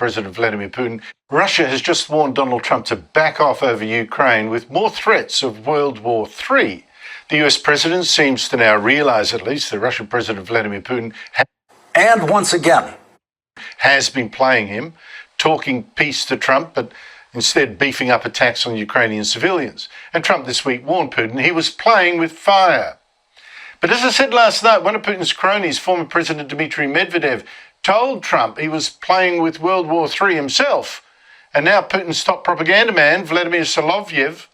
President Vladimir Putin. Russia has just warned Donald Trump to back off over Ukraine with more threats of World War III. The US president seems to now realize, at least, that Russian President Vladimir Putin and once again has been playing him, talking peace to Trump, but instead beefing up attacks on Ukrainian civilians. And Trump this week warned Putin he was playing with fire. But as I said last night, one of Putin's cronies, former President Dmitry Medvedev, told Trump he was playing with World War III himself. And now Putin's top propaganda man, Vladimir Solovyev,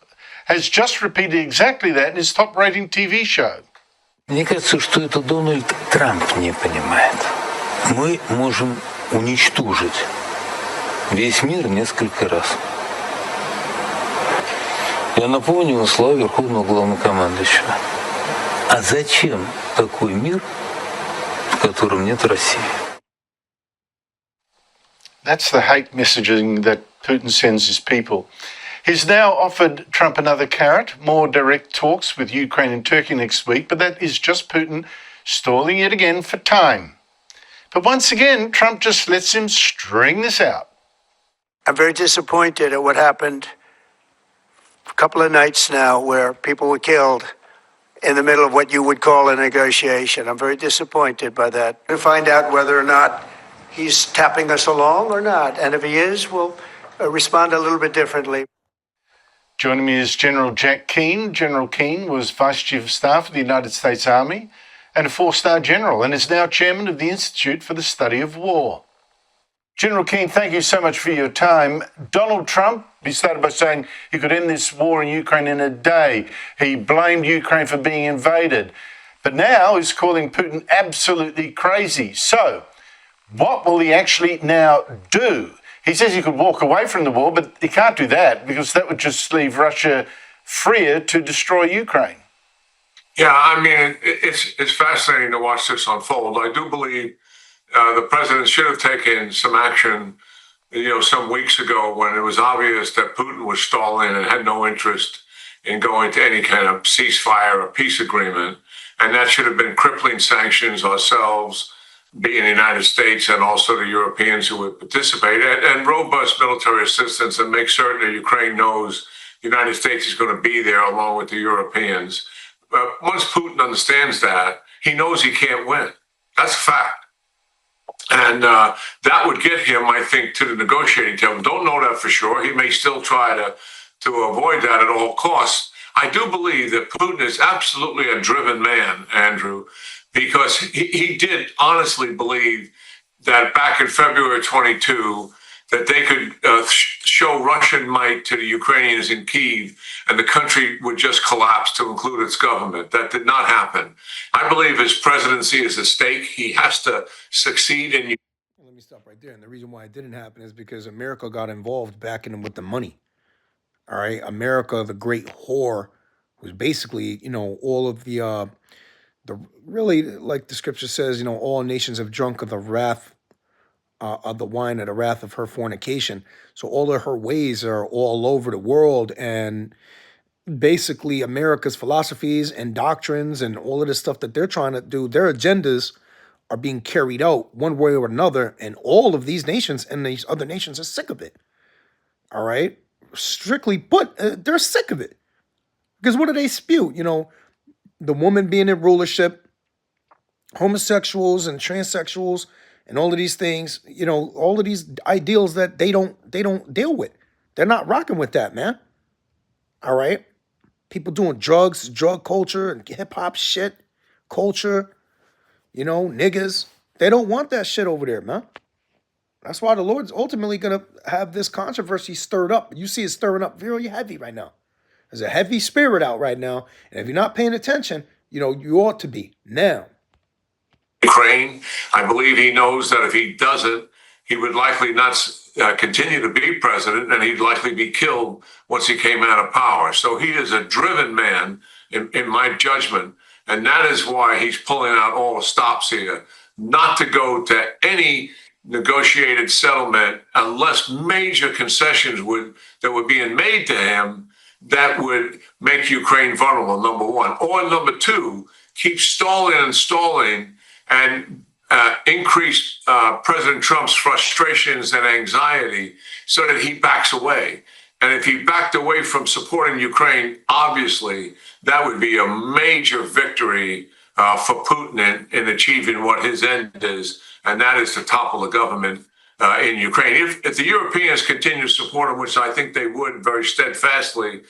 has just repeated exactly that in his top-rating TV show. Мне кажется, что это Дональд Трамп не понимает. Мы можем уничтожить весь мир несколько раз. Я напомню слова Верховного Главнокомандующего. А зачем такой мир, в котором нет России? That's the hate messaging that Putin sends his people. He's now offered Trump another carrot, more direct talks with Ukraine and Turkey next week, but that is just Putin stalling yet again for time. But once again, Trump just lets him string this out. I'm very disappointed at what happened a couple of nights now where people were killed in the middle of what you would call a negotiation. I'm very disappointed by that. To find out whether or not he's tapping us along or not. And if he is, we'll respond a little bit differently. Joining me is General Jack Keane. General Keane was Vice Chief of Staff of the United States Army and a four-star general and is now Chairman of the Institute for the Study of War. General Keane, thank you so much for your time. Donald Trump, he started by saying he could end this war in Ukraine in a day. He blamed Ukraine for being invaded. But now he's calling Putin absolutely crazy. So, what will he actually now do? He says he could walk away from the war, but he can't do that because that would just leave Russia freer to destroy Ukraine. Yeah, I mean, it's fascinating to watch this unfold. I do believe the president should have taken some action, some weeks ago when it was obvious that Putin was stalling and had no interest in going to any kind of ceasefire or peace agreement. And that should have been crippling sanctions ourselves, being the United States and also the Europeans who would participate, and robust military assistance and make certain that Ukraine knows the United States is going to be there along with the Europeans. But once Putin understands that, he knows he can't win. That's a fact. And that would get him, I think, to the negotiating table. Don't know that for sure. He may still try to avoid that at all costs. I do believe that Putin is absolutely a driven man, Andrew, because he did honestly believe that back in February 22, that they could show Russian might to the Ukrainians in Kyiv and the country would just collapse to include its government. That did not happen. I believe his presidency is at stake. He has to succeed in. Let me stop right there. And the reason why it didn't happen is because America got involved backing him with the money. All right. America, the great whore, was basically, all of the really, like the scripture says, all nations have drunk of the wrath of the wine of the wrath of her fornication. So all of her ways are all over the world. And basically America's philosophies and doctrines and all of this stuff that they're trying to do, their agendas are being carried out one way or another. And all of these nations and these other nations are sick of it. All right. Strictly put, they're sick of it. Because what do they spew? The woman being in rulership, homosexuals and transsexuals, and all of these things, all of these ideals that they don't deal with. They're not rocking with that, man. All right? People doing drugs, drug culture, and hip-hop shit, culture, niggas. They don't want that shit over there, man. That's why the Lord's ultimately going to have this controversy stirred up. You see it stirring up very heavy right now. There's a heavy spirit out right now. And if you're not paying attention, you ought to be now. Ukraine. I believe he knows that if he doesn't, he would likely not continue to be president, and he'd likely be killed once he came out of power. So he is a driven man, in my judgment, and that is why he's pulling out all the stops here, not to go to any negotiated settlement unless major concessions that were being made to him that would make Ukraine vulnerable, number one. Or number two, keep stalling and stalling and increase President Trump's frustrations and anxiety so that he backs away. And if he backed away from supporting Ukraine, obviously that would be a major victory for Putin in achieving what his end is, and that is to topple the government in Ukraine. If the Europeans continue to support him, which I think they would very steadfastly,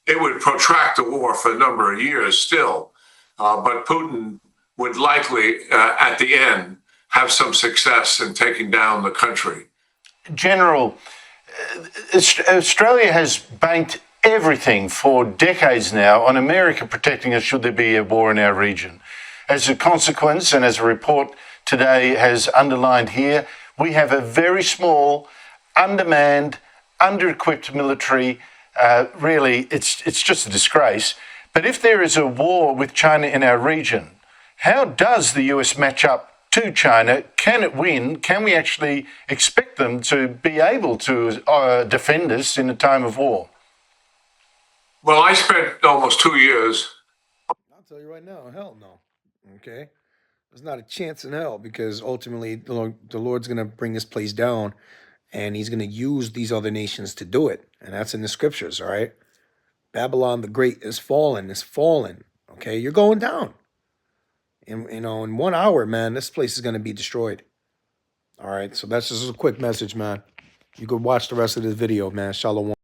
it would protract the war for a number of years still. But Putin would likely, at the end, have some success in taking down the country. General, Australia has banked everything for decades now on America protecting us should there be a war in our region. As a consequence, and as a report today has underlined here, we have a very small, undermanned, under-equipped military. Really, it's just a disgrace. But if there is a war with China in our region, how does the US match up to China? Can it win? Can we actually expect them to be able to defend us in a time of war? Well, I spent almost 2 years. I'll tell you right now, hell no. Okay? There's not a chance in hell because ultimately the Lord's going to bring this place down and he's going to use these other nations to do it. And that's in the scriptures, all right? Babylon the Great is fallen, okay? You're going down. And, in 1 hour, man, this place is going to be destroyed. All right, so that's just a quick message, man. You could watch the rest of this video, man. Shalom.